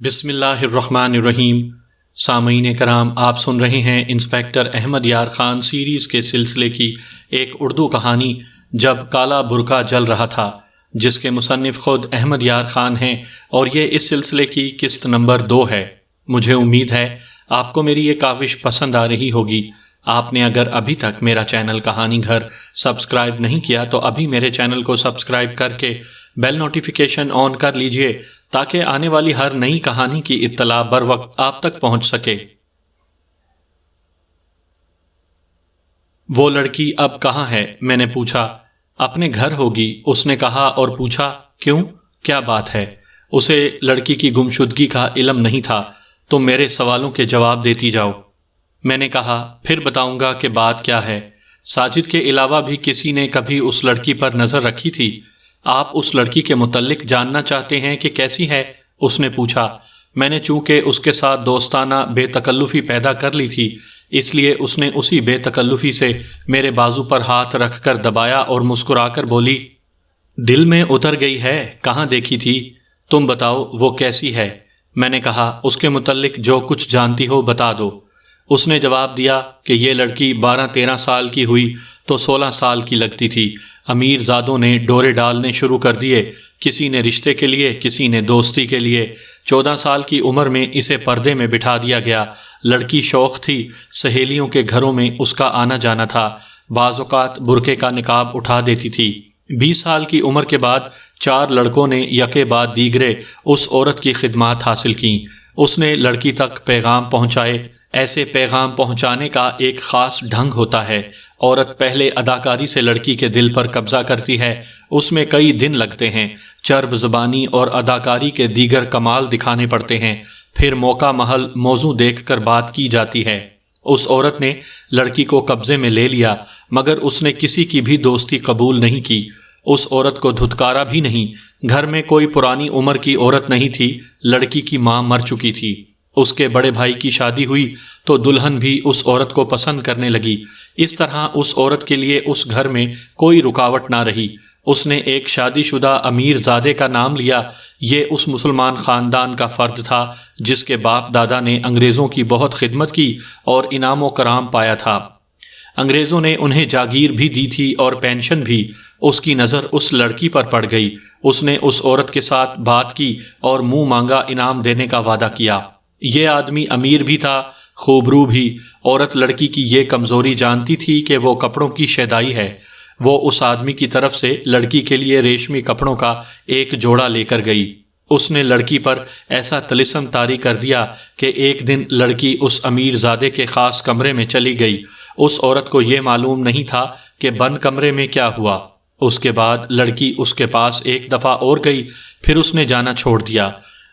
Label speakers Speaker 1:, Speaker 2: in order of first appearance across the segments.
Speaker 1: بسم اللہ الرحمن الرحیم۔ سامعین کرام، آپ سن رہے ہیں انسپیکٹر احمد یار خان سیریز کے سلسلے کی ایک اردو کہانی جب کالا برقع جل رہا تھا، جس کے مصنف خود احمد یار خان ہیں، اور یہ اس سلسلے کی قسط نمبر 2 ہے۔ مجھے امید ہے آپ کو میری یہ کاوش پسند آ رہی ہوگی۔ آپ نے اگر ابھی تک میرا چینل کہانی گھر سبسکرائب نہیں کیا تو ابھی میرے چینل کو سبسکرائب کر کے بیل نوٹیفیکیشن آن کر لیجئے تاکہ آنے والی ہر نئی کہانی کی اطلاع بر وقت آپ تک پہنچ سکے۔ وہ لڑکی اب کہاں ہے؟ میں نے پوچھا۔ اپنے گھر ہوگی، اس نے کہا اور پوچھا کیوں؟ کیا بات ہے؟ اسے لڑکی کی گمشدگی کا علم نہیں تھا۔ تم میرے سوالوں کے جواب دیتی جاؤ۔ میں نے کہا پھر بتاؤں گا کہ بات کیا ہے۔ ساجد کے علاوہ بھی کسی نے کبھی اس لڑکی پر نظر رکھی تھی؟ آپ اس لڑکی کے متعلق جاننا چاہتے ہیں کہ کیسی ہے؟ اس نے پوچھا۔ میں نے چونکہ اس کے ساتھ دوستانہ بے تکلفی پیدا کر لی تھی، اس لیے اس نے اسی بے تکلفی سے میرے بازو پر ہاتھ رکھ کر دبایا اور مسکرا کر بولی، دل میں اتر گئی ہے، کہاں دیکھی تھی؟ تم بتاؤ وہ کیسی ہے؟ میں نے کہا اس کے متعلق جو کچھ جانتی ہو بتا دو۔ اس نے جواب دیا کہ یہ لڑکی 12-13 سال کی ہوئی تو 16 سال کی لگتی تھی۔ امیر زادوں نے ڈورے ڈالنے شروع کر دیے، کسی نے رشتے کے لیے، کسی نے دوستی کے لیے۔ 14 سال کی عمر میں اسے پردے میں بٹھا دیا گیا۔ لڑکی شوخ تھی، سہیلیوں کے گھروں میں اس کا آنا جانا تھا، بعض اوقات برقعے کا نقاب اٹھا دیتی تھی۔ 20 سال کی عمر کے بعد 4 لڑکوں نے یکے بعد دیگرے اس عورت کی خدمات حاصل کیں۔ اس نے لڑکی تک پیغام پہنچائے۔ ایسے پیغام پہنچانے کا ایک خاص ڈھنگ ہوتا ہے۔ عورت پہلے اداکاری سے لڑکی کے دل پر قبضہ کرتی ہے، اس میں کئی دن لگتے ہیں، چرب زبانی اور اداکاری کے دیگر کمال دکھانے پڑتے ہیں، پھر موقع محل موضوع دیکھ کر بات کی جاتی ہے۔ اس عورت نے لڑکی کو قبضے میں لے لیا، مگر اس نے کسی کی بھی دوستی قبول نہیں کی۔ اس عورت کو دھتکارا بھی نہیں۔ گھر میں کوئی پرانی عمر کی عورت نہیں تھی، لڑکی کی ماں مر چکی تھی۔ اس کے بڑے بھائی کی شادی ہوئی تو دلہن بھی اس عورت کو پسند کرنے لگی۔ اس طرح اس عورت کے لیے اس گھر میں کوئی رکاوٹ نہ رہی۔ اس نے ایک شادی شدہ امیر زادے کا نام لیا۔ یہ اس مسلمان خاندان کا فرد تھا جس کے باپ دادا نے انگریزوں کی بہت خدمت کی اور انعام و کرام پایا تھا۔ انگریزوں نے انہیں جاگیر بھی دی تھی اور پینشن بھی۔ اس کی نظر اس لڑکی پر پڑ گئی۔ اس نے اس عورت کے ساتھ بات کی اور منہ مانگا انعام دینے کا وعدہ کیا۔ یہ آدمی امیر بھی تھا، خوبرو بھی۔ عورت لڑکی کی یہ کمزوری جانتی تھی کہ وہ کپڑوں کی شیدائی ہے۔ وہ اس آدمی کی طرف سے لڑکی کے لیے ریشمی کپڑوں کا ایک جوڑا لے کر گئی۔ اس نے لڑکی پر ایسا طلسم طاری کر دیا کہ ایک دن لڑکی اس امیر زادے کے خاص کمرے میں چلی گئی۔ اس عورت کو یہ معلوم نہیں تھا کہ بند کمرے میں کیا ہوا۔ اس کے بعد لڑکی اس کے پاس ایک دفعہ اور گئی، پھر اس نے جانا چھوڑ دیا۔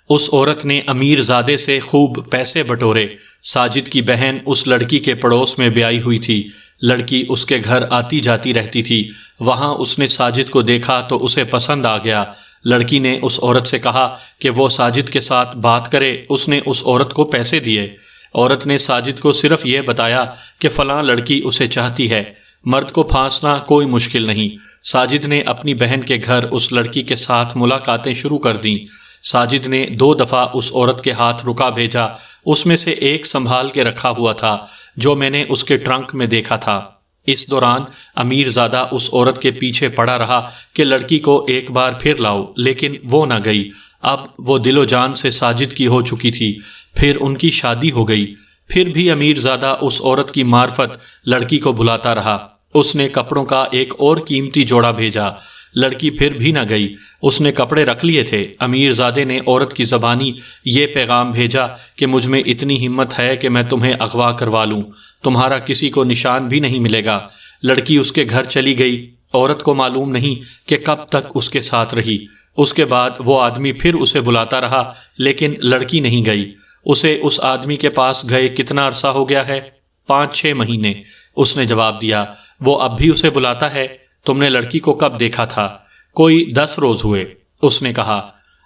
Speaker 1: اس عورت نے امیر زادے سے خوب پیسے بٹورے۔ ساجد کی بہن اس لڑکی کے پڑوس میں بیائی ہوئی تھی۔ لڑکی اس کے گھر آتی جاتی رہتی تھی۔ وہاں اس نے ساجد کو دیکھا تو اسے پسند آ گیا۔ لڑکی نے اس عورت سے کہا کہ وہ ساجد کے ساتھ بات کرے۔ اس نے اس عورت کو پیسے دیے۔ عورت نے ساجد کو صرف یہ بتایا کہ فلاں لڑکی اسے چاہتی ہے۔ مرد کو پھانسنا کوئی مشکل نہیں۔ ساجد نے اپنی بہن کے گھر اس لڑکی کے ساتھ ملاقاتیں شروع کر دیں۔ ساجد نے 2 دفعہ اس عورت کے ہاتھ رکا بھیجا۔ اس میں سے ایک سنبھال کے رکھا ہوا تھا جو میں نے اس کے ٹرنک میں دیکھا تھا۔ اس دوران امیر زادہ اس عورت کے پیچھے پڑا رہا کہ لڑکی کو ایک بار پھر لاؤ، لیکن وہ نہ گئی۔ اب وہ دل و جان سے ساجد کی ہو چکی تھی۔ پھر ان کی شادی ہو گئی۔ پھر بھی امیر زادہ اس عورت کی معرفت لڑکی کو بلاتا رہا۔ اس نے کپڑوں کا ایک اور قیمتی جوڑا بھیجا۔ لڑکی پھر بھی نہ گئی۔ اس نے کپڑے رکھ لیے تھے۔ امیر زادے نے عورت کی زبانی یہ پیغام بھیجا کہ مجھ میں اتنی ہمت ہے کہ میں تمہیں اغوا کروا لوں، تمہارا کسی کو نشان بھی نہیں ملے گا۔ لڑکی اس کے گھر چلی گئی۔ عورت کو معلوم نہیں کہ کب تک اس کے ساتھ رہی۔ اس کے بعد وہ آدمی پھر اسے بلاتا رہا، لیکن لڑکی نہیں گئی۔ اسے اس آدمی کے پاس گئے کتنا عرصہ ہو گیا ہے؟ 5-6 مہینے۔ اس نے جواب دیا۔ وہ اب بھی اسے بلاتا ہے؟ تم نے لڑکی کو کب دیکھا تھا؟ کوئی 10 روز ہوئے۔ اس نے کہا۔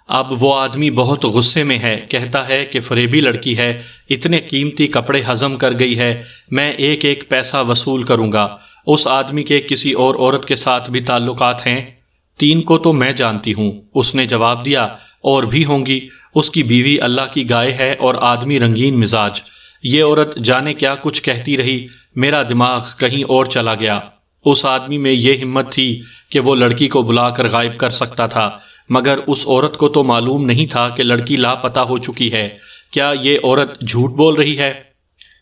Speaker 1: اب وہ آدمی بہت غصے میں ہے، کہتا ہے کہ فریبی لڑکی ہے، اتنے قیمتی کپڑے ہضم کر گئی ہے، میں ایک ایک پیسہ وصول کروں گا۔ اس آدمی کے کسی اور عورت کے ساتھ بھی تعلقات ہیں؟ 3 کو تو میں جانتی ہوں۔ اس نے جواب دیا۔ اور بھی ہوں گی؟ اس کی بیوی اللہ کی گائے ہے اور آدمی رنگین مزاج۔ یہ عورت جانے کیا کچھ کہتی رہی، میرا دماغ کہیں اور چلا گیا۔ اس آدمی میں یہ ہمت تھی کہ وہ لڑکی کو بلا کر غائب کر سکتا تھا، مگر اس عورت کو تو معلوم نہیں تھا کہ لڑکی لاپتہ ہو چکی ہے۔ کیا یہ عورت جھوٹ بول رہی ہے؟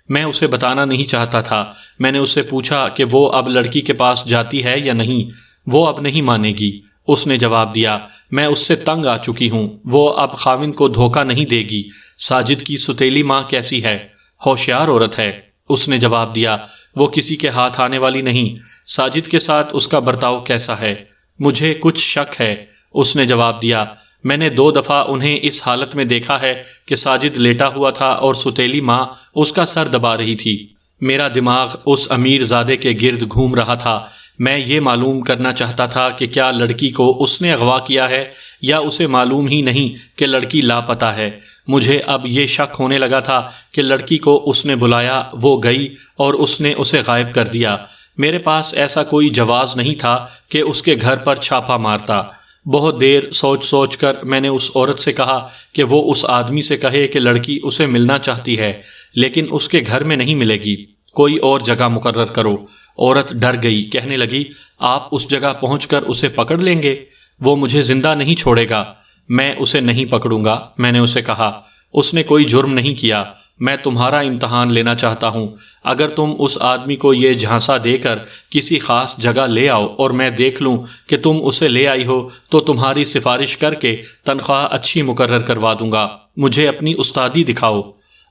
Speaker 1: میں اسے بتانا نہیں چاہتا تھا۔ میں نے اس سے پوچھا کہ وہ اب لڑکی کے پاس جاتی ہے یا نہیں۔ وہ اب نہیں مانے گی۔ اس نے جواب دیا، میں اس سے تنگ آ چکی ہوں، وہ اب خاوند کو دھوکہ نہیں دے گی۔ ساجد کی ستیلی ماں کیسی ہے؟ ہوشیار عورت ہے۔ اس نے جواب دیا، وہ کسی کے ہاتھ آنے والی نہیں۔ ساجد کے ساتھ اس کا برتاؤ کیسا ہے؟ مجھے کچھ شک ہے۔ اس نے جواب دیا، میں نے 2 دفعہ انہیں اس حالت میں دیکھا ہے کہ ساجد لیٹا ہوا تھا اور ستیلی ماں اس کا سر دبا رہی تھی۔ میرا دماغ اس امیر زادے کے گرد گھوم رہا تھا۔ میں یہ معلوم کرنا چاہتا تھا کہ کیا لڑکی کو اس نے اغوا کیا ہے یا اسے معلوم ہی نہیں کہ لڑکی لاپتہ ہے۔ مجھے اب یہ شک ہونے لگا تھا کہ لڑکی کو اس نے بلایا، وہ گئی اور اس نے اسے غائب کر دیا۔ میرے پاس ایسا کوئی جواز نہیں تھا کہ اس کے گھر پر چھاپا مارتا۔ بہت دیر سوچ کر میں نے اس عورت سے کہا کہ وہ اس آدمی سے کہے کہ لڑکی اسے ملنا چاہتی ہے، لیکن اس کے گھر میں نہیں ملے گی، کوئی اور جگہ مقرر کرو۔ عورت ڈر گئی، کہنے لگی، آپ اس جگہ پہنچ کر اسے پکڑ لیں گے؟ وہ مجھے زندہ نہیں چھوڑے گا۔ میں اسے نہیں پکڑوں گا، میں نے اسے کہا۔ اس نے کوئی جرم نہیں کیا، میں تمہارا امتحان لینا چاہتا ہوں۔ اگر تم اس آدمی کو یہ جھانسا دے کر کسی خاص جگہ لے آؤ اور میں دیکھ لوں کہ تم اسے لے آئی ہو تو تمہاری سفارش کر کے تنخواہ اچھی مقرر کروا دوں گا۔ مجھے اپنی استادی دکھاؤ۔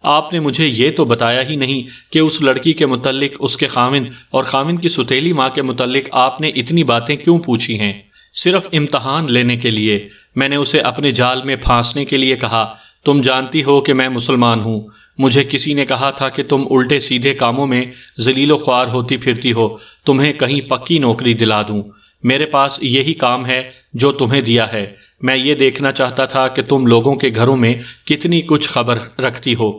Speaker 1: آپ نے مجھے یہ تو بتایا ہی نہیں کہ اس لڑکی کے متعلق اس کے خاوند اور خاوند کی ستیلی ماں کے متعلق آپ نے اتنی باتیں کیوں پوچھی ہیں؟ صرف امتحان لینے کے لیے۔ میں نے اسے اپنے جال میں پھانسنے کے لیے کہا، تم جانتی ہو کہ میں مسلمان ہوں۔ مجھے کسی نے کہا تھا کہ تم الٹے سیدھے کاموں میں ذلیل و خوار ہوتی پھرتی ہو، تمہیں کہیں پکی نوکری دلا دوں۔ میرے پاس یہی کام ہے جو تمہیں دیا ہے۔ میں یہ دیکھنا چاہتا تھا کہ تم لوگوں کے گھروں میں کتنی کچھ خبر رکھتی ہو۔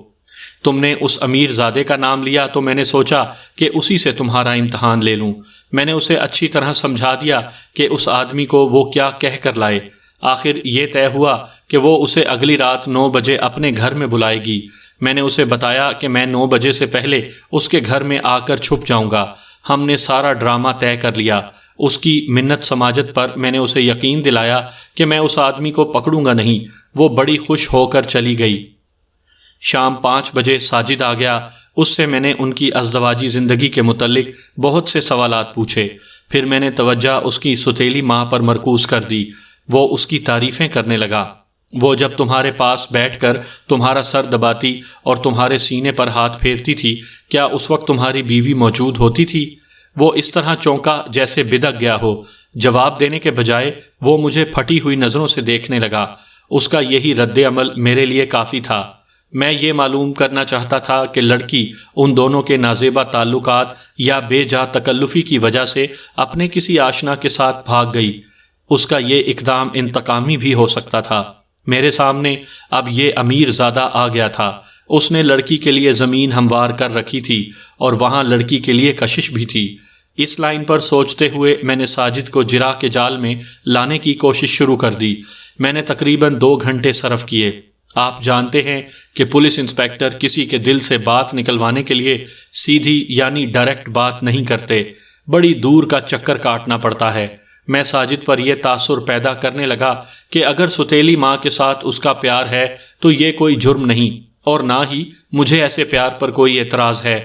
Speaker 1: تم نے اس امیر زادے کا نام لیا تو میں نے سوچا کہ اسی سے تمہارا امتحان لے لوں۔ میں نے اسے اچھی طرح سمجھا دیا کہ اس آدمی کو وہ کیا کہہ کر لائے۔ آخر یہ طے ہوا کہ وہ اسے اگلی رات 9 بجے اپنے گھر میں بلائے گی۔ میں نے اسے بتایا کہ میں 9 بجے سے پہلے اس کے گھر میں آ کر چھپ جاؤں گا۔ ہم نے سارا ڈرامہ طے کر لیا۔ اس کی منت سماجت پر میں نے اسے یقین دلایا کہ میں اس آدمی کو پکڑوں گا نہیں۔ وہ بڑی خوش ہو کر چلی گئی۔ شام 5 بجے ساجد آ گیا۔ اس سے میں نے ان کی ازدواجی زندگی کے متعلق بہت سے سوالات پوچھے۔ پھر میں نے توجہ اس کی ستیلی ماں پر مرکوز کر دی۔ وہ اس کی تعریفیں کرنے لگا۔ وہ جب تمہارے پاس بیٹھ کر تمہارا سر دباتی اور تمہارے سینے پر ہاتھ پھیرتی تھی، کیا اس وقت تمہاری بیوی موجود ہوتی تھی؟ وہ اس طرح چونکا جیسے بدک گیا ہو۔ جواب دینے کے بجائے وہ مجھے پھٹی ہوئی نظروں سے دیکھنے لگا۔ اس کا یہی رد عمل میرے لیے کافی تھا۔ میں یہ معلوم کرنا چاہتا تھا کہ لڑکی ان دونوں کے نازیبا تعلقات یا بے جا تکلفی کی وجہ سے اپنے کسی آشنا کے ساتھ بھاگ گئی۔ اس کا یہ اقدام انتقامی بھی ہو سکتا تھا۔ میرے سامنے اب یہ امیر زادہ آ گیا تھا۔ اس نے لڑکی کے لیے زمین ہموار کر رکھی تھی اور وہاں لڑکی کے لیے کشش بھی تھی۔ اس لائن پر سوچتے ہوئے میں نے ساجد کو جرا کے جال میں لانے کی کوشش شروع کر دی۔ میں نے تقریباً 2 گھنٹے صرف کیے۔ آپ جانتے ہیں کہ پولیس انسپیکٹر کسی کے دل سے بات نکلوانے کے لیے سیدھی یعنی ڈائریکٹ بات نہیں کرتے، بڑی دور کا چکر کاٹنا پڑتا ہے۔ میں ساجد پر یہ تاثر پیدا کرنے لگا کہ اگر ستیلی ماں کے ساتھ اس کا پیار ہے تو یہ کوئی جرم نہیں، اور نہ ہی مجھے ایسے پیار پر کوئی اعتراض ہے۔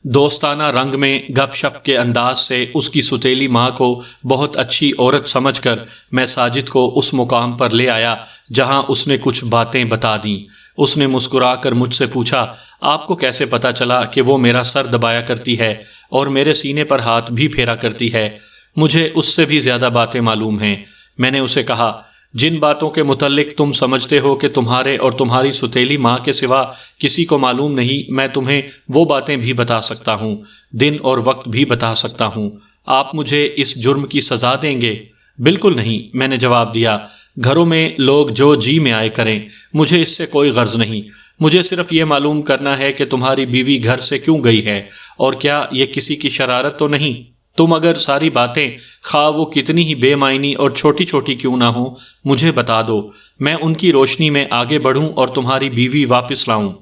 Speaker 1: دوستانہ رنگ میں گپ شپ کے انداز سے اس کی ستیلی ماں کو بہت اچھی عورت سمجھ کر میں ساجد کو اس مقام پر لے آیا جہاں اس نے کچھ باتیں بتا دیں۔ اس نے مسکرا کر مجھ سے پوچھا، آپ کو کیسے پتا چلا کہ وہ میرا سر دبایا کرتی ہے اور میرے سینے پر ہاتھ بھی پھیرا کرتی ہے؟ مجھے اس سے بھی زیادہ باتیں معلوم ہیں۔ میں نے اسے کہا، جن باتوں کے متعلق تم سمجھتے ہو کہ تمہارے اور تمہاری ستیلی ماں کے سوا کسی کو معلوم نہیں، میں تمہیں وہ باتیں بھی بتا سکتا ہوں، دن اور وقت بھی بتا سکتا ہوں۔ آپ مجھے اس جرم کی سزا دیں گے؟ بالکل نہیں، میں نے جواب دیا۔ گھروں میں لوگ جو جی میں آئے کریں، مجھے اس سے کوئی غرض نہیں۔ مجھے صرف یہ معلوم کرنا ہے کہ تمہاری بیوی گھر سے کیوں گئی ہے، اور کیا یہ کسی کی شرارت تو نہیں؟ تم اگر ساری باتیں، خواہ وہ کتنی ہی بے معنی اور چھوٹی چھوٹی کیوں نہ ہوں، مجھے بتا دو، میں ان کی روشنی میں آگے بڑھوں اور تمہاری بیوی واپس لاؤں۔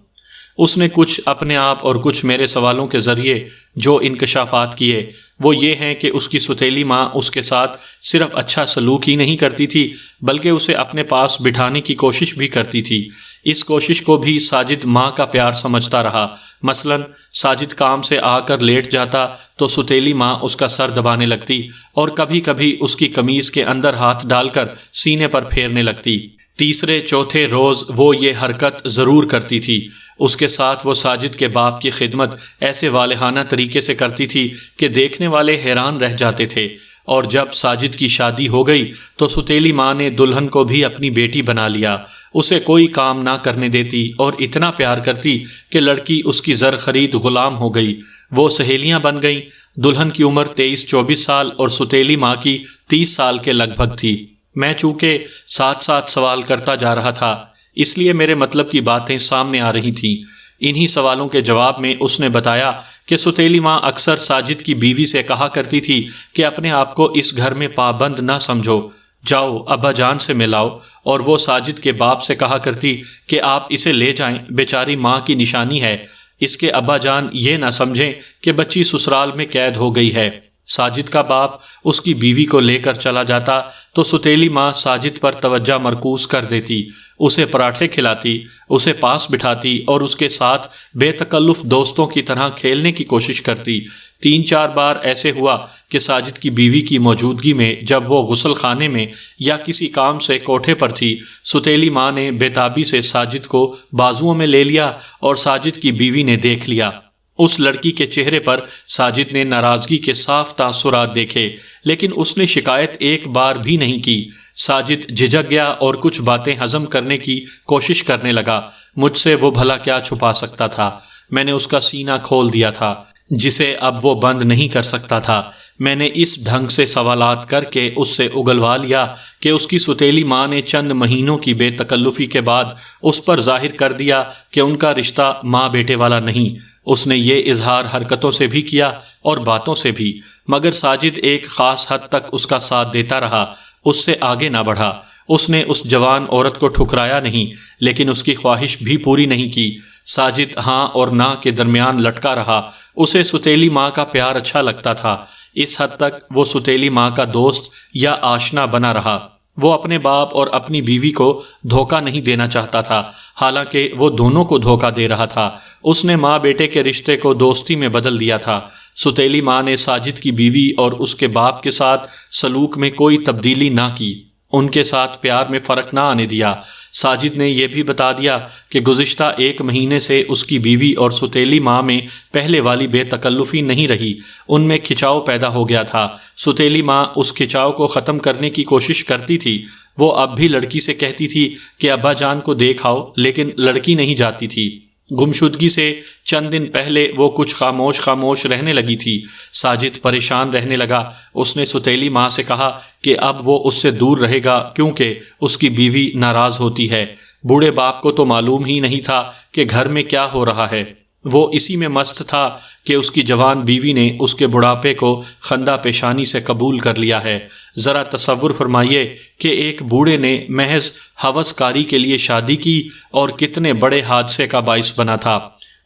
Speaker 1: اس نے کچھ اپنے آپ اور کچھ میرے سوالوں کے ذریعے جو انکشافات کیے وہ یہ ہیں کہ اس کی ستیلی ماں اس کے ساتھ صرف اچھا سلوک ہی نہیں کرتی تھی بلکہ اسے اپنے پاس بٹھانے کی کوشش بھی کرتی تھی۔ اس کوشش کو بھی ساجد ماں کا پیار سمجھتا رہا۔ مثلا ساجد کام سے آ کر لیٹ جاتا تو ستیلی ماں اس کا سر دبانے لگتی اور کبھی کبھی اس کی قمیض کے اندر ہاتھ ڈال کر سینے پر پھیرنے لگتی۔ تیسرے چوتھے روز وہ یہ حرکت ضرور کرتی تھی۔ اس کے ساتھ وہ ساجد کے باپ کی خدمت ایسے والہانہ طریقے سے کرتی تھی کہ دیکھنے والے حیران رہ جاتے تھے۔ اور جب ساجد کی شادی ہو گئی تو ستیلی ماں نے دلہن کو بھی اپنی بیٹی بنا لیا۔ اسے کوئی کام نہ کرنے دیتی اور اتنا پیار کرتی کہ لڑکی اس کی زر خرید غلام ہو گئی۔ وہ سہیلیاں بن گئیں۔ دلہن کی عمر 23-24 سال اور ستیلی ماں کی 30 سال کے لگ بھگ تھی۔ میں چونکہ ساتھ ساتھ سوال کرتا جا رہا تھا اس لیے میرے مطلب کی باتیں سامنے آ رہی تھیں۔ انہی سوالوں کے جواب میں اس نے بتایا کہ ستیلی ماں اکثر ساجد کی بیوی سے کہا کرتی تھی کہ اپنے آپ کو اس گھر میں پابند نہ سمجھو، جاؤ ابا جان سے ملاؤ، اور وہ ساجد کے باپ سے کہا کرتی کہ آپ اسے لے جائیں، بیچاری ماں کی نشانی ہے، اس کے ابا جان یہ نہ سمجھیں کہ بچی سسرال میں قید ہو گئی ہے۔ ساجد کا باپ اس کی بیوی کو لے کر چلا جاتا تو ستیلی ماں ساجد پر توجہ مرکوز کر دیتی، اسے پراٹھے کھلاتی، اسے پاس بٹھاتی اور اس کے ساتھ بے تکلف دوستوں کی طرح کھیلنے کی کوشش کرتی۔ 3-4 بار ایسے ہوا کہ ساجد کی بیوی کی موجودگی میں جب وہ غسل خانے میں یا کسی کام سے کوٹھے پر تھی، ستیلی ماں نے بے تابی سے ساجد کو بازوؤں میں لے لیا اور ساجد کی بیوی نے دیکھ لیا۔ اس لڑکی کے چہرے پر ساجد نے ناراضگی کے صاف تاثرات دیکھے لیکن اس نے شکایت ایک بار بھی نہیں کی۔ ساجد جھجک گیا اور کچھ باتیں ہضم کرنے کی کوشش کرنے لگا۔ مجھ سے وہ بھلا کیا چھپا سکتا تھا؟ میں نے اس کا سینہ کھول دیا تھا جسے اب وہ بند نہیں کر سکتا تھا۔ میں نے اس ڈھنگ سے سوالات کر کے اس سے اگلوا لیا کہ اس کی ستیلی ماں نے چند مہینوں کی بے تکلفی کے بعد اس پر ظاہر کر دیا کہ ان کا رشتہ ماں بیٹے والا نہیں۔ اس نے یہ اظہار حرکتوں سے بھی کیا اور باتوں سے بھی، مگر ساجد ایک خاص حد تک اس کا ساتھ دیتا رہا، اس سے آگے نہ بڑھا۔ اس نے اس جوان عورت کو ٹھکرایا نہیں لیکن اس کی خواہش بھی پوری نہیں کی۔ ساجد ہاں اور نہ کے درمیان لٹکا رہا۔ اسے ستیلی ماں کا پیار اچھا لگتا تھا، اس حد تک وہ ستیلی ماں کا دوست یا آشنا بنا رہا۔ وہ اپنے باپ اور اپنی بیوی کو دھوکہ نہیں دینا چاہتا تھا، حالانکہ وہ دونوں کو دھوکہ دے رہا تھا۔ اس نے ماں بیٹے کے رشتے کو دوستی میں بدل دیا تھا۔ ستیلی ماں نے ساجد کی بیوی اور اس کے باپ کے ساتھ سلوک میں کوئی تبدیلی نہ کی، ان کے ساتھ پیار میں فرق نہ آنے دیا۔ ساجد نے یہ بھی بتا دیا کہ گزشتہ 1 مہینے سے اس کی بیوی اور ستیلی ماں میں پہلے والی بے تکلفی نہیں رہی، ان میں کھچاؤ پیدا ہو گیا تھا۔ ستیلی ماں اس کھچاؤ کو ختم کرنے کی کوشش کرتی تھی۔ وہ اب بھی لڑکی سے کہتی تھی کہ ابا جان کو دیکھ آؤ، لیکن لڑکی نہیں جاتی تھی۔ گمشدگی سے چند دن پہلے وہ کچھ خاموش رہنے لگی تھی۔ ساجد پریشان رہنے لگا۔ اس نے ستیلی ماں سے کہا کہ اب وہ اس سے دور رہے گا کیونکہ اس کی بیوی ناراض ہوتی ہے۔ بوڑھے باپ کو تو معلوم ہی نہیں تھا کہ گھر میں کیا ہو رہا ہے، وہ اسی میں مست تھا کہ اس کی جوان بیوی نے اس کے بڑھاپے کو خندہ پیشانی سے قبول کر لیا ہے۔ ذرا تصور فرمائیے کہ ایک بوڑھے نے محض ہوس کاری کے لیے شادی کی اور کتنے بڑے حادثے کا باعث بنا تھا۔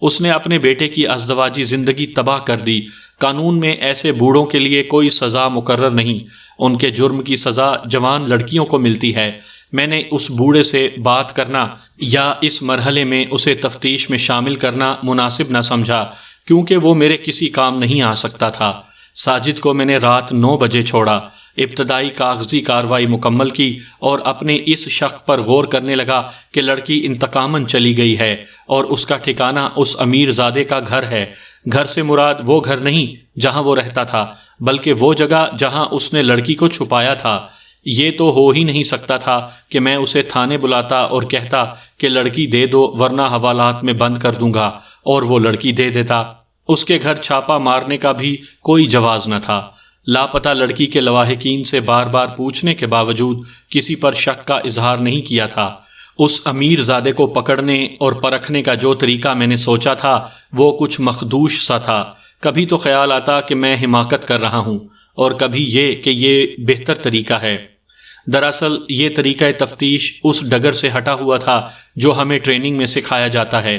Speaker 1: اس نے اپنے بیٹے کی ازدواجی زندگی تباہ کر دی۔ قانون میں ایسے بوڑھوں کے لیے کوئی سزا مقرر نہیں، ان کے جرم کی سزا جوان لڑکیوں کو ملتی ہے۔ میں نے اس بوڑھے سے بات کرنا یا اس مرحلے میں اسے تفتیش میں شامل کرنا مناسب نہ سمجھا کیونکہ وہ میرے کسی کام نہیں آ سکتا تھا۔ ساجد کو میں نے رات 9 بجے چھوڑا، ابتدائی کاغذی کارروائی مکمل کی اور اپنے اس شک پر غور کرنے لگا کہ لڑکی انتقاماً چلی گئی ہے اور اس کا ٹھکانہ اس امیر زادے کا گھر ہے۔ گھر سے مراد وہ گھر نہیں جہاں وہ رہتا تھا بلکہ وہ جگہ جہاں اس نے لڑکی کو چھپایا تھا۔ یہ تو ہو ہی نہیں سکتا تھا کہ میں اسے تھانے بلاتا اور کہتا کہ لڑکی دے دو ورنہ حوالات میں بند کر دوں گا، اور وہ لڑکی دے دیتا۔ اس کے گھر چھاپا مارنے کا بھی کوئی جواز نہ تھا۔ لاپتہ لڑکی کے لواحقین سے بار بار پوچھنے کے باوجود کسی پر شک کا اظہار نہیں کیا تھا۔ اس امیر زادے کو پکڑنے اور پرکھنے کا جو طریقہ میں نے سوچا تھا وہ کچھ مخدوش سا تھا۔ کبھی تو خیال آتا کہ میں حماقت کر رہا ہوں اور کبھی یہ کہ یہ بہتر طریقہ ہے۔ دراصل یہ طریقہ تفتیش اس ڈگر سے ہٹا ہوا تھا جو ہمیں ٹریننگ میں سکھایا جاتا ہے۔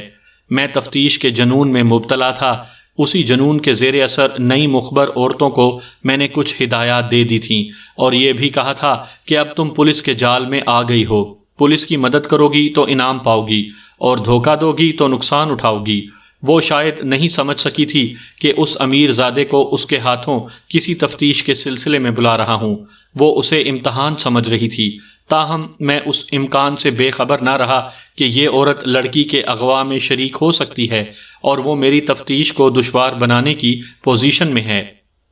Speaker 1: میں تفتیش کے جنون میں مبتلا تھا۔ اسی جنون کے زیر اثر نئی مخبر عورتوں کو میں نے کچھ ہدایات دے دی تھیں اور یہ بھی کہا تھا کہ اب تم پولیس کے جال میں آ گئی ہو، پولیس کی مدد کرو گی تو انعام پاؤ گی اور دھوکہ دو گی تو نقصان اٹھاؤ گی۔ وہ شاید نہیں سمجھ سکی تھی کہ اس امیر زادے کو اس کے ہاتھوں کسی تفتیش کے سلسلے میں بلا رہا ہوں۔ وہ اسے امتحان سمجھ رہی تھی، تاہم میں اس امکان سے بے خبر نہ رہا کہ یہ عورت لڑکی کے اغوا میں شریک ہو سکتی ہے اور وہ میری تفتیش کو دشوار بنانے کی پوزیشن میں ہے۔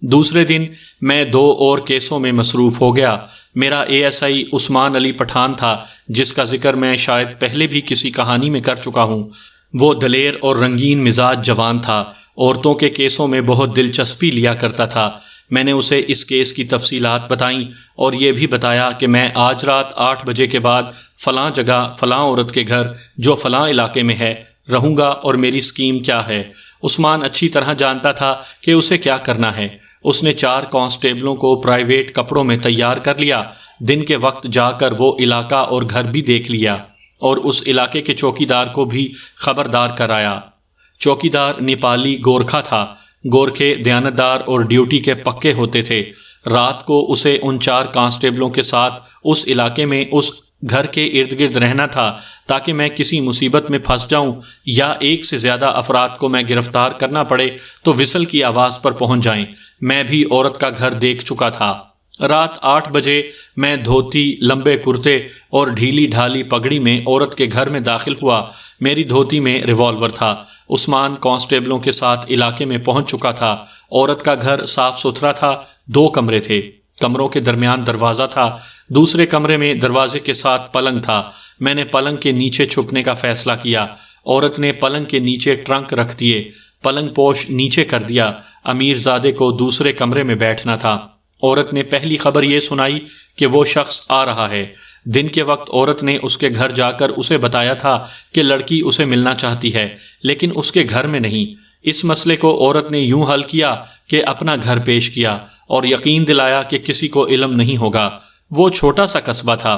Speaker 1: دوسرے دن میں 2 اور کیسوں میں مصروف ہو گیا۔ میرا ASI عثمان علی پٹھان تھا، جس کا ذکر میں شاید پہلے بھی کسی کہانی میں کر چکا ہوں۔ وہ دلیر اور رنگین مزاج جوان تھا، عورتوں کے کیسوں میں بہت دلچسپی لیا کرتا تھا۔ میں نے اسے اس کیس کی تفصیلات بتائیں اور یہ بھی بتایا کہ میں آج رات 8 بجے کے بعد فلاں جگہ فلاں عورت کے گھر جو فلاں علاقے میں ہے رہوں گا اور میری سکیم کیا ہے۔ عثمان اچھی طرح جانتا تھا کہ اسے کیا کرنا ہے۔ اس نے 4 کانسٹیبلوں کو پرائیویٹ کپڑوں میں تیار کر لیا۔ دن کے وقت جا کر وہ علاقہ اور گھر بھی دیکھ لیا اور اس علاقے کے چوکیدار کو بھی خبردار کرایا۔ چوکیدار نیپالی گورکھا تھا۔ گورکھے دیانتدار اور ڈیوٹی کے پکے ہوتے تھے۔ رات کو اسے ان 4 کانسٹیبلوں کے ساتھ اس علاقے میں اس گھر کے ارد گرد رہنا تھا تاکہ میں کسی مصیبت میں پھنس جاؤں یا ایک سے زیادہ افراد کو میں گرفتار کرنا پڑے تو وصل کی آواز پر پہنچ جائیں۔ میں بھی عورت کا گھر دیکھ چکا تھا۔ رات 8 بجے میں دھوتی، لمبے کرتے اور ڈھیلی ڈھالی پگڑی میں عورت کے گھر میں داخل ہوا۔ میری دھوتی میں ریوالور تھا۔ عثمان کانسٹیبلوں کے ساتھ علاقے میں پہنچ چکا تھا۔ عورت کا گھر صاف ستھرا تھا۔ 2 کمرے تھے۔ کمروں کے درمیان دروازہ تھا۔ دوسرے کمرے میں دروازے کے ساتھ پلنگ تھا۔ میں نے پلنگ کے نیچے چھپنے کا فیصلہ کیا۔ عورت نے پلنگ کے نیچے ٹرنک رکھ دیے، پلنگ پوش نیچے کر دیا۔ امیر زادے کو دوسرے کمرے میں بیٹھنا تھا۔ عورت نے پہلی خبر یہ سنائی کہ وہ شخص آ رہا ہے۔ دن کے وقت عورت نے اس کے گھر جا کر اسے بتایا تھا کہ لڑکی اسے ملنا چاہتی ہے لیکن اس کے گھر میں نہیں۔ اس مسئلے کو عورت نے یوں حل کیا کہ اپنا گھر پیش کیا اور یقین دلایا کہ کسی کو علم نہیں ہوگا۔ وہ چھوٹا سا قصبہ تھا۔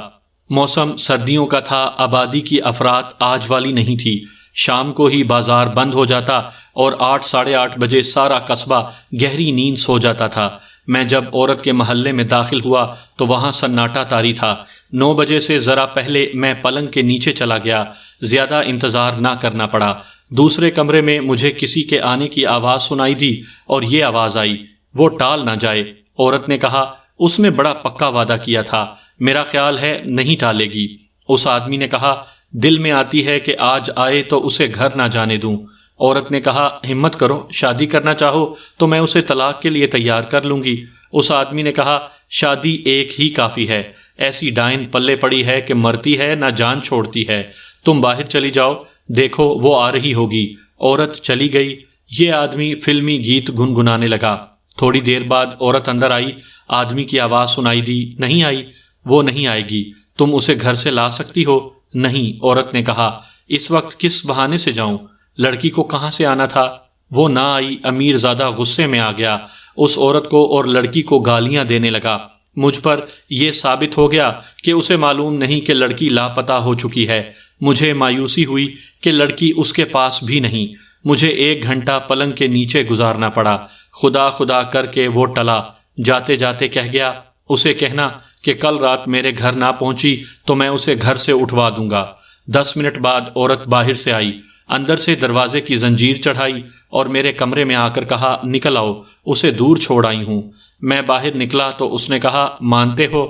Speaker 1: موسم سردیوں کا تھا۔ آبادی کی افراد آج والی نہیں تھی۔ شام کو ہی بازار بند ہو جاتا اور 8 ساڑھے 8 بجے سارا قصبہ گہری نیند سو جاتا تھا۔ میں جب عورت کے محلے میں داخل ہوا تو وہاں سناٹا طاری تھا۔ 9 بجے سے ذرا پہلے میں پلنگ کے نیچے چلا گیا۔ زیادہ انتظار نہ کرنا پڑا۔ دوسرے کمرے میں مجھے کسی کے آنے کی آواز سنائی دی اور یہ آواز آئی، وہ ٹال نہ جائے۔ عورت نے کہا، اس نے بڑا پکا وعدہ کیا تھا، میرا خیال ہے نہیں ٹالے گی۔ اس آدمی نے کہا، دل میں آتی ہے کہ آج آئے تو اسے گھر نہ جانے دوں۔ عورت نے کہا، ہمت کرو، شادی کرنا چاہو تو میں اسے طلاق کے لیے تیار کر لوں گی۔ اس آدمی نے کہا، شادی ایک ہی کافی ہے، ایسی ڈائن پلے پڑی ہے کہ مرتی ہے نہ جان چھوڑتی ہے، تم باہر چلی جاؤ، دیکھو وہ آ رہی ہوگی۔ عورت چلی گئی۔ یہ آدمی فلمی گیت گنگنانے لگا۔ تھوڑی دیر بعد عورت اندر آئی۔ آدمی کی آواز سنائی دی، نہیں آئی، وہ نہیں آئے گی، تم اسے گھر سے لا سکتی ہو؟ نہیں، عورت نے کہا، اس وقت کس بہانے سے جاؤں؟ لڑکی کو کہاں سے آنا تھا؟ وہ نہ آئی۔ امیر زادہ غصے میں آ گیا، اس عورت کو اور لڑکی کو گالیاں دینے لگا۔ مجھ پر یہ ثابت ہو گیا کہ اسے معلوم نہیں کہ لڑکی لاپتہ ہو چکی ہے۔ مجھے مایوسی ہوئی کہ لڑکی اس کے پاس بھی نہیں۔ مجھے 1 گھنٹہ پلنگ کے نیچے گزارنا پڑا۔ خدا خدا کر کے وہ ٹلا۔ جاتے جاتے کہہ گیا، اسے کہنا کہ کل رات میرے گھر نہ پہنچی تو میں اسے گھر سے اٹھوا دوں گا۔ 10 منٹ بعد عورت باہر سے آئی، اندر سے دروازے کی زنجیر چڑھائی اور میرے کمرے میں آ کر کہا، نکل آؤ، اسے دور چھوڑ آئی ہوں۔ میں باہر نکلا تو اس نے کہا، مانتے ہو؟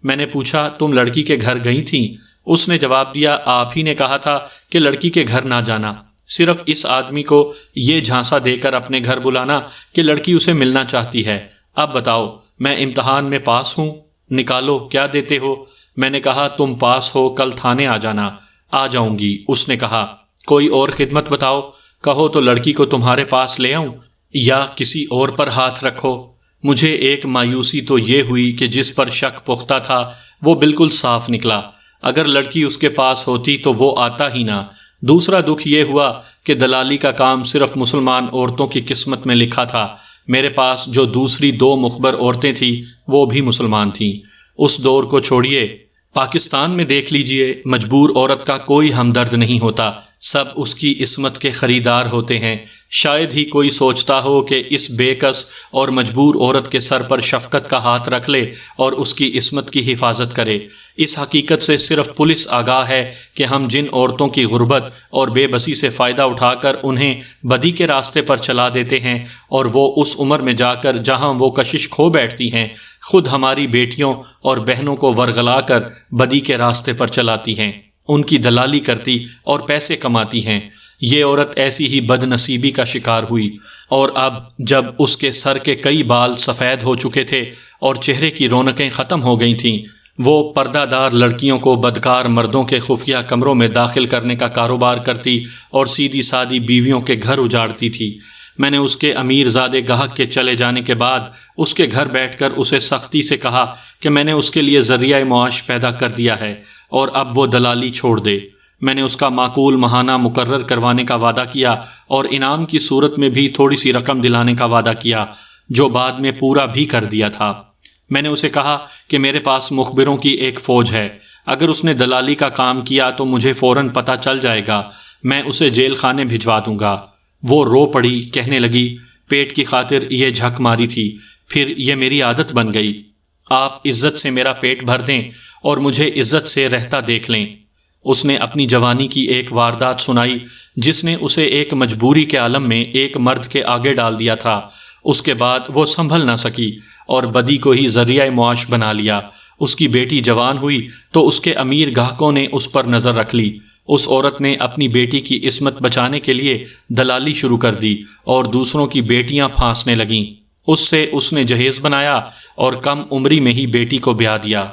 Speaker 1: میں نے پوچھا، تم لڑکی کے گھر گئی تھی؟ اس نے جواب دیا، آپ ہی نے کہا تھا کہ لڑکی کے گھر نہ جانا، صرف اس آدمی کو یہ جھانسا دے کر اپنے گھر بلانا کہ لڑکی اسے ملنا چاہتی ہے۔ اب بتاؤ، میں امتحان میں پاس ہوں؟ نکالو، کیا دیتے ہو؟ میں نے کہا، تم پاس ہو، کل تھانے آ جانا۔ آ جاؤں گی۔ اس نے کہا، کوئی اور خدمت بتاؤ، کہو تو لڑکی کو تمہارے پاس لے آؤں یا کسی اور پر ہاتھ رکھو۔ مجھے ایک مایوسی تو یہ ہوئی کہ جس پر شک پختہ تھا وہ بالکل صاف نکلا۔ اگر لڑکی اس کے پاس ہوتی تو وہ آتا ہی نہ۔ دوسرا دکھ یہ ہوا کہ دلالی کا کام صرف مسلمان عورتوں کی قسمت میں لکھا تھا۔ میرے پاس جو دوسری 2 مخبر عورتیں تھیں وہ بھی مسلمان تھیں۔ اس دور کو چھوڑیے، پاکستان میں دیکھ لیجئے، مجبور عورت کا کوئی ہمدرد نہیں ہوتا، سب اس کی عصمت کے خریدار ہوتے ہیں۔ شاید ہی کوئی سوچتا ہو کہ اس بے کس اور مجبور عورت کے سر پر شفقت کا ہاتھ رکھ لے اور اس کی عصمت کی حفاظت کرے۔ اس حقیقت سے صرف پولیس آگاہ ہے کہ ہم جن عورتوں کی غربت اور بے بسی سے فائدہ اٹھا کر انہیں بدی کے راستے پر چلا دیتے ہیں، اور وہ اس عمر میں جا کر جہاں وہ کشش کھو بیٹھتی ہیں، خود ہماری بیٹیوں اور بہنوں کو ورغلا کر بدی کے راستے پر چلاتی ہیں، ان کی دلالی کرتی اور پیسے کماتی ہیں۔ یہ عورت ایسی ہی بد نصیبی کا شکار ہوئی، اور اب جب اس کے سر کے کئی بال سفید ہو چکے تھے اور چہرے کی رونقیں ختم ہو گئی تھیں، وہ پردہ دار لڑکیوں کو بدکار مردوں کے خفیہ کمروں میں داخل کرنے کا کاروبار کرتی اور سیدھی سادی بیویوں کے گھر اجاڑتی تھی۔ میں نے اس کے امیر زادے گاہک کے چلے جانے کے بعد اس کے گھر بیٹھ کر اسے سختی سے کہا کہ میں نے اس کے لیے ذریعہ معاش پیدا کر دیا ہے اور اب وہ دلالی چھوڑ دے۔ میں نے اس کا معقول ماہانہ مقرر کروانے کا وعدہ کیا اور انعام کی صورت میں بھی تھوڑی سی رقم دلانے کا وعدہ کیا، جو بعد میں پورا بھی کر دیا تھا۔ میں نے اسے کہا کہ میرے پاس مخبروں کی ایک فوج ہے، اگر اس نے دلالی کا کام کیا تو مجھے فوراً پتہ چل جائے گا، میں اسے جیل خانے بھجوا دوں گا۔ وہ رو پڑی، کہنے لگی، پیٹ کی خاطر یہ جھک ماری تھی، پھر یہ میری عادت بن گئی۔ آپ عزت سے میرا پیٹ بھر دیں اور مجھے عزت سے رہتا دیکھ لیں۔ اس نے اپنی جوانی کی ایک واردات سنائی جس نے اسے ایک مجبوری کے عالم میں ایک مرد کے آگے ڈال دیا تھا۔ اس کے بعد وہ سنبھل نہ سکی اور بدی کو ہی ذریعہ معاش بنا لیا۔ اس کی بیٹی جوان ہوئی تو اس کے امیر گاہکوں نے اس پر نظر رکھ لی۔ اس عورت نے اپنی بیٹی کی عصمت بچانے کے لیے دلالی شروع کر دی اور دوسروں کی بیٹیاں پھانسنے لگیں۔ اس سے اس نے جہیز بنایا اور کم عمری میں ہی بیٹی کو بیاہ دیا۔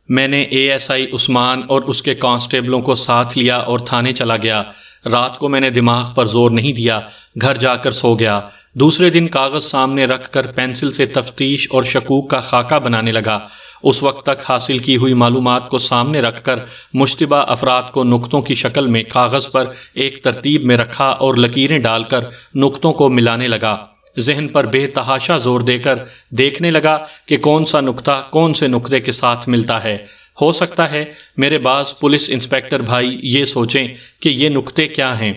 Speaker 1: میں نے ASI عثمان اور اس کے کانسٹیبلوں کو ساتھ لیا اور تھانے چلا گیا۔ رات کو میں نے دماغ پر زور نہیں دیا، گھر جا کر سو گیا۔ دوسرے دن کاغذ سامنے رکھ کر پینسل سے تفتیش اور شکوک کا خاکہ بنانے لگا۔ اس وقت تک حاصل کی ہوئی معلومات کو سامنے رکھ کر مشتبہ افراد کو نقطوں کی شکل میں کاغذ پر ایک ترتیب میں رکھا اور لکیریں ڈال کر نقطوں کو ملانے لگا۔ ذہن پر بے تحاشا زور دے کر دیکھنے لگا کہ کون سا نقطہ کون سے نقطے کے ساتھ ملتا ہے۔ ہو سکتا ہے میرے بعض پولیس انسپیکٹر بھائی یہ سوچیں کہ یہ نقطے کیا ہیں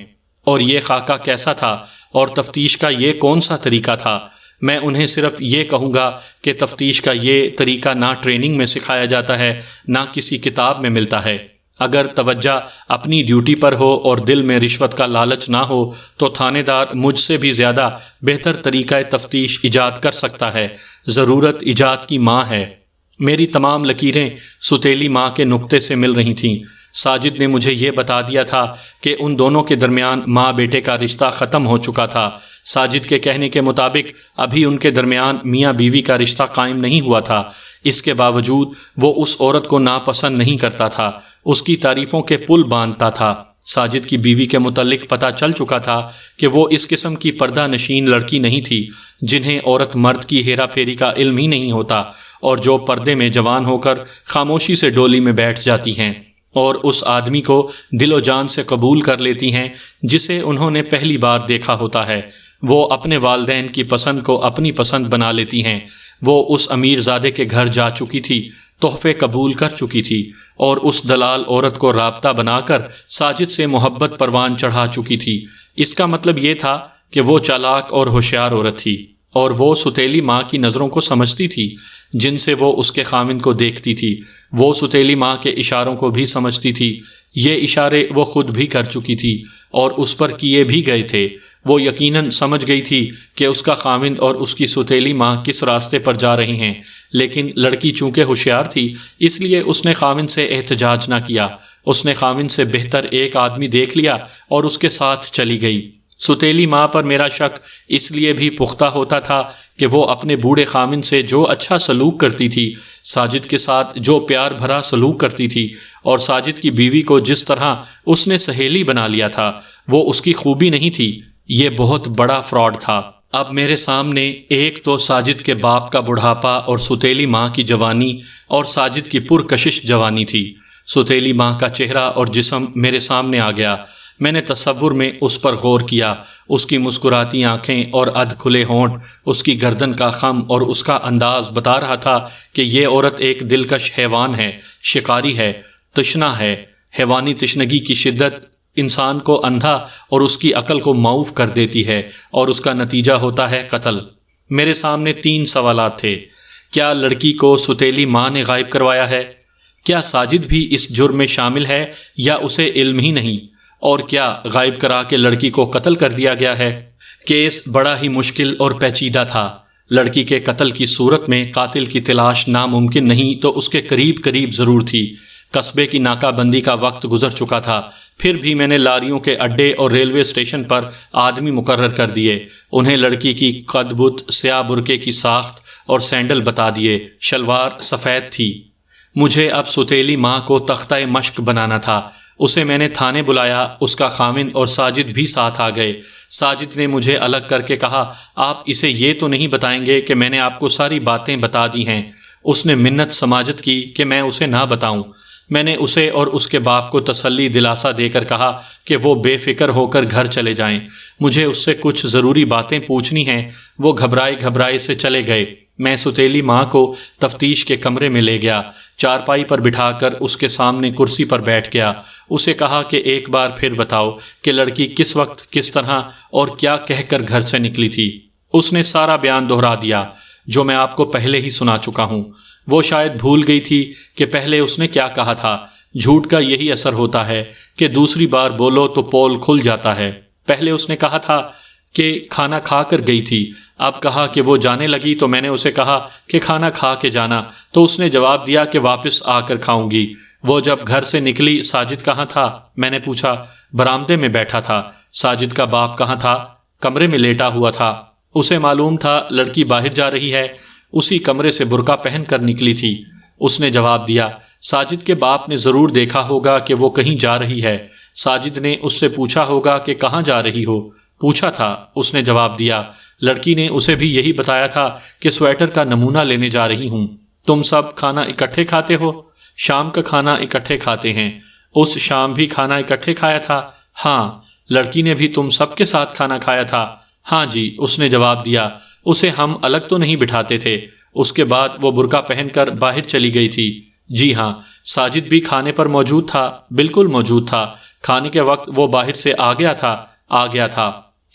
Speaker 1: اور یہ خاکہ کیسا تھا اور تفتیش کا یہ کون سا طریقہ تھا۔ میں انہیں صرف یہ کہوں گا کہ تفتیش کا یہ طریقہ نہ ٹریننگ میں سکھایا جاتا ہے، نہ کسی کتاب میں ملتا ہے۔ اگر توجہ اپنی ڈیوٹی پر ہو اور دل میں رشوت کا لالچ نہ ہو تو تھانے دار مجھ سے بھی زیادہ بہتر طریقہ تفتیش ایجاد کر سکتا ہے۔ ضرورت ایجاد کی ماں ہے۔ میری تمام لکیریں ستیلی ماں کے نقطے سے مل رہی تھیں۔ ساجد نے مجھے یہ بتا دیا تھا کہ ان دونوں کے درمیان ماں بیٹے کا رشتہ ختم ہو چکا تھا۔ ساجد کے کہنے کے مطابق ابھی ان کے درمیان میاں بیوی کا رشتہ قائم نہیں ہوا تھا۔ اس کے باوجود وہ اس عورت کو ناپسند نہیں کرتا تھا، اس کی تعریفوں کے پل باندھتا تھا۔ ساجد کی بیوی کے متعلق پتہ چل چکا تھا کہ وہ اس قسم کی پردہ نشین لڑکی نہیں تھی جنہیں عورت مرد کی ہیرا پھیری کا علم ہی نہیں ہوتا، اور جو پردے میں جوان ہو کر خاموشی سے ڈولی میں بیٹھ جاتی ہیں اور اس آدمی کو دل و جان سے قبول کر لیتی ہیں جسے انہوں نے پہلی بار دیکھا ہوتا ہے۔ وہ اپنے والدین کی پسند کو اپنی پسند بنا لیتی ہیں۔ وہ اس امیر زادے کے گھر جا چکی تھی، تحفے قبول کر چکی تھی اور اس دلال عورت کو رابطہ بنا کر ساجد سے محبت پروان چڑھا چکی تھی۔ اس کا مطلب یہ تھا کہ وہ چالاک اور ہوشیار عورت تھی، اور وہ ستیلی ماں کی نظروں کو سمجھتی تھی جن سے وہ اس کے خاوند کو دیکھتی تھی۔ وہ ستیلی ماں کے اشاروں کو بھی سمجھتی تھی۔ یہ اشارے وہ خود بھی کر چکی تھی اور اس پر کیے بھی گئے تھے۔ وہ یقیناً سمجھ گئی تھی کہ اس کا خاوند اور اس کی ستیلی ماں کس راستے پر جا رہے ہیں، لیکن لڑکی چونکہ ہوشیار تھی اس لیے اس نے خاوند سے احتجاج نہ کیا۔ اس نے خاوند سے بہتر ایک آدمی دیکھ لیا اور اس کے ساتھ چلی گئی۔ ستیلی ماں پر میرا شک اس لیے بھی پختہ ہوتا تھا کہ وہ اپنے بوڑھے خاوند سے جو اچھا سلوک کرتی تھی، ساجد کے ساتھ جو پیار بھرا سلوک کرتی تھی، اور ساجد کی بیوی کو جس طرح اس نے سہیلی بنا لیا تھا، وہ اس کی خوبی نہیں تھی۔ یہ بہت بڑا فراڈ تھا۔ اب میرے سامنے ایک تو ساجد کے باپ کا بڑھاپا اور ستیلی ماں کی جوانی اور ساجد کی پرکشش جوانی تھی۔ ستیلی ماں کا چہرہ اور جسم میرے سامنے آ گیا، میں نے تصور میں اس پر غور کیا۔ اس کی مسکراتی آنکھیں اور ادھ کھلے ہونٹ، اس کی گردن کا خم اور اس کا انداز بتا رہا تھا کہ یہ عورت ایک دلکش حیوان ہے، شکاری ہے، تشنا ہے۔ حیوانی تشنگی کی شدت انسان کو اندھا اور اس کی عقل کو معوف کر دیتی ہے، اور اس کا نتیجہ ہوتا ہے قتل۔ میرے سامنے 3 سوالات تھے۔ کیا لڑکی کو ستیلی ماں نے غائب کروایا ہے؟ کیا ساجد بھی اس جرم میں شامل ہے یا اسے علم ہی نہیں؟ اور کیا غائب کرا کے لڑکی کو قتل کر دیا گیا ہے؟ کیس بڑا ہی مشکل اور پیچیدہ تھا۔ لڑکی کے قتل کی صورت میں قاتل کی تلاش ناممکن نہیں تو اس کے قریب قریب ضرور تھی۔ قصبے کی ناکہ بندی کا وقت گزر چکا تھا، پھر بھی میں نے لاریوں کے اڈے اور ریلوے اسٹیشن پر آدمی مقرر کر دیے۔ انہیں لڑکی کی قد بت، سیاہ برقعے کی ساخت اور سینڈل بتا دیے۔ شلوار سفید تھی۔ مجھے اب ستیلی ماں کو تختہ مشق بنانا تھا۔ اسے میں نے تھانے بلایا۔ اس کا خاوند اور ساجد بھی ساتھ آ گئے۔ ساجد نے مجھے الگ کر کے کہا، آپ اسے یہ تو نہیں بتائیں گے کہ میں نے آپ کو ساری باتیں بتا دی ہیں؟ اس نے منت سماجت کی کہ میں اسے نہ بتاؤں۔ میں نے اسے اور اس کے باپ کو تسلی دلاسا دے کر کہا کہ وہ بے فکر ہو کر گھر چلے جائیں، مجھے اس سے کچھ ضروری باتیں پوچھنی ہیں۔ وہ گھبرائے گھبرائے سے چلے گئے۔ میں ستیلی ماں کو تفتیش کے کمرے میں لے گیا، چارپائی پر بٹھا کر اس کے سامنے کرسی پر بیٹھ گیا۔ اسے کہا کہ ایک بار پھر بتاؤ کہ لڑکی کس وقت، کس طرح اور کیا کہہ کر گھر سے نکلی تھی۔ اس نے سارا بیان دہرا دیا جو میں آپ کو پہلے ہی سنا چکا ہوں۔ وہ شاید بھول گئی تھی کہ پہلے اس نے کیا کہا تھا۔ جھوٹ کا یہی اثر ہوتا ہے کہ دوسری بار بولو تو پول کھل جاتا ہے۔ پہلے اس نے کہا تھا کہ کھانا کھا کر گئی تھی، اب کہا کہ وہ جانے لگی تو میں نے اسے کہا کہ کھانا کھا کے جانا، تو اس نے جواب دیا کہ واپس آ کر کھاؤں گی۔ وہ جب گھر سے نکلی ساجد کہاں تھا؟ میں نے پوچھا۔ برآمدے میں بیٹھا تھا۔ ساجد کا باپ کہاں تھا؟ کمرے میں لیٹا ہوا تھا۔ اسے معلوم تھا لڑکی باہر جا رہی ہے، اسی کمرے سے برقع پہن کر نکلی تھی۔ اس نے جواب دیا، ساجد کے باپ نے ضرور دیکھا ہوگا کہ وہ کہیں جا رہی ہے۔ ساجد نے اس سے پوچھا ہوگا کہ کہاں جا رہی ہو؟ پوچھا تھا، اس نے جواب دیا۔ لڑکی نے اسے بھی یہی بتایا تھا کہ سویٹر کا نمونہ لینے جا رہی ہوں۔ تم سب کھانا اکٹھے کھاتے ہو؟ شام کا کھانا اکٹھے کھاتے ہیں۔ اس شام بھی کھانا اکٹھے کھایا تھا؟ ہاں۔ لڑکی نے بھی تم سب کے ساتھ کھانا کھایا تھا؟ ہاں جی، اس نے جواب دیا۔ اسے ہم الگ تو نہیں بٹھاتے تھے۔ اس کے بعد وہ برقع پہن کر باہر چلی گئی تھی۔ جی ہاں۔ ساجد بھی کھانے پر موجود تھا؟ بالکل موجود تھا۔ کھانے کے وقت وہ باہر سے آ گیا تھا؟ آ گیا تھا۔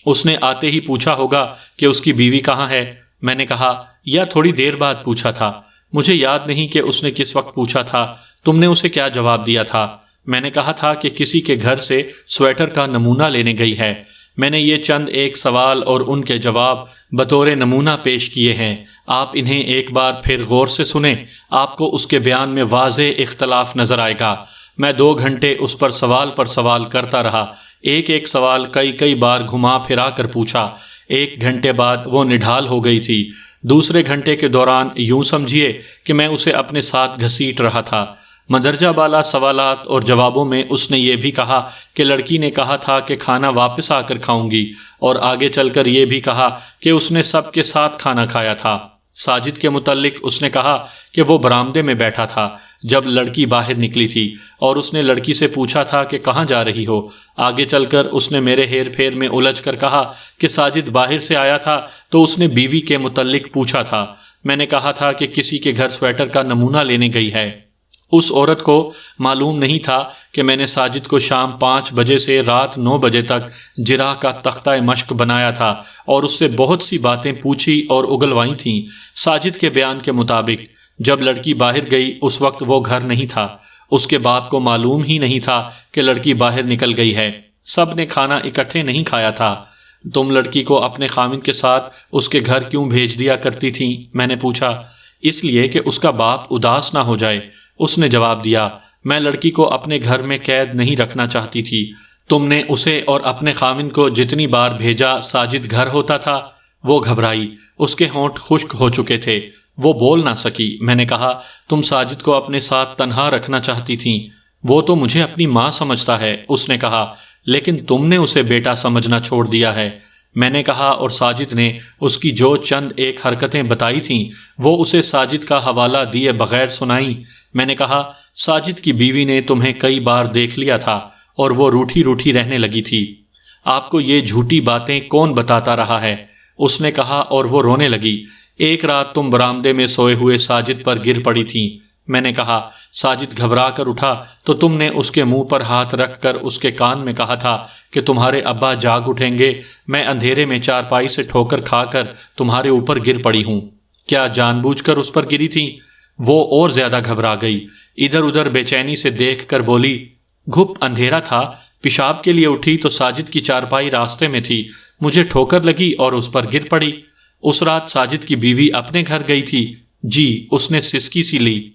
Speaker 1: اس نے آتے ہی پوچھا ہوگا کہ اس کی بیوی کہاں ہے؟ میں نے کہا، یا تھوڑی دیر بعد پوچھا تھا۔ مجھے یاد نہیں کہ اس نے کس وقت پوچھا تھا۔ تم نے اسے کیا جواب دیا تھا؟ میں نے کہا تھا کہ کسی کے گھر سے سویٹر کا نمونہ لینے گئی ہے۔ میں نے یہ چند ایک سوال اور ان کے جواب بطور نمونہ پیش کیے ہیں، آپ انہیں ایک بار پھر غور سے سنیں، آپ کو اس کے بیان میں واضح اختلاف نظر آئے گا۔ میں 2 گھنٹے اس پر سوال کرتا رہا، ایک ایک سوال کئی بار گھما پھرا کر پوچھا۔ 1 گھنٹے بعد وہ نڈھال ہو گئی تھی۔ دوسرے گھنٹے کے دوران یوں سمجھیے کہ میں اسے اپنے ساتھ گھسیٹ رہا تھا۔ مندرجہ بالا سوالات اور جوابوں میں اس نے یہ بھی کہا کہ لڑکی نے کہا تھا کہ کھانا واپس آ کر کھاؤں گی، اور آگے چل کر یہ بھی کہا کہ اس نے سب کے ساتھ کھانا کھایا تھا۔ ساجد کے متعلق اس نے کہا کہ وہ برآمدے میں بیٹھا تھا جب لڑکی باہر نکلی تھی، اور اس نے لڑکی سے پوچھا تھا کہ کہاں جا رہی ہو۔ آگے چل کر اس نے میرے ہیر پھیر میں الجھ کر کہا کہ ساجد باہر سے آیا تھا تو اس نے بیوی کے متعلق پوچھا تھا۔ میں نے کہا تھا کہ کسی کے گھر سویٹر کا نمونہ لینے گئی ہے۔ اس عورت کو معلوم نہیں تھا کہ میں نے ساجد کو شام 5 بجے سے رات 9 بجے تک جراح کا تختہ مشق بنایا تھا اور اس سے بہت سی باتیں پوچھی اور اگلوائی تھیں۔ ساجد کے بیان کے مطابق جب لڑکی باہر گئی اس وقت وہ گھر نہیں تھا۔ اس کے باپ کو معلوم ہی نہیں تھا کہ لڑکی باہر نکل گئی ہے۔ سب نے کھانا اکٹھے نہیں کھایا تھا۔ تم لڑکی کو اپنے خاوند کے ساتھ اس کے گھر کیوں بھیج دیا کرتی تھیں؟ میں نے پوچھا۔ اس لیے کہ اس کا باپ اداس نہ ہو جائے، اس نے جواب دیا۔ میں لڑکی کو اپنے گھر میں قید نہیں رکھنا چاہتی تھی۔ تم نے اسے اور اپنے خاوند کو جتنی بار بھیجا ساجد گھر ہوتا تھا؟ وہ گھبرائی، اس کے ہونٹ خشک ہو چکے تھے، وہ بول نہ سکی۔ میں نے کہا، تم ساجد کو اپنے ساتھ تنہا رکھنا چاہتی تھیں؟ وہ تو مجھے اپنی ماں سمجھتا ہے، اس نے کہا، لیکن تم نے اسے بیٹا سمجھنا چھوڑ دیا ہے۔ میں نے کہا، اور ساجد نے اس کی جو چند ایک حرکتیں بتائی تھیں وہ اسے ساجد کا حوالہ دیے بغیر سنائیں۔ میں نے کہا، ساجد کی بیوی نے تمہیں کئی بار دیکھ لیا تھا اور وہ روٹھی روٹھی رہنے لگی تھی۔ آپ کو یہ جھوٹی باتیں کون بتاتا رہا ہے؟ اس نے کہا اور وہ رونے لگی۔ ایک رات تم برآمدے میں سوئے ہوئے ساجد پر گر پڑی تھیں۔ میں نے کہا۔ ساجد گھبرا کر اٹھا تو تم نے اس کے منہ پر ہاتھ رکھ کر اس کے کان میں کہا تھا کہ تمہارے ابا جاگ اٹھیں گے، میں اندھیرے میں چارپائی سے ٹھوکر کھا کر تمہارے اوپر گر پڑی ہوں۔ کیا جان بوجھ کر اس پر گری تھی؟ وہ اور زیادہ گھبرا گئی، ادھر ادھر بے چینی سے دیکھ کر بولی، گھپ اندھیرا تھا، پیشاب کے لیے اٹھی تو ساجد کی چارپائی راستے میں تھی، مجھے ٹھوکر لگی اور اس پر گر پڑی۔ اس رات ساجد کی بیوی اپنے گھر گئی تھی؟ جی، اس نے سسکی سی لی۔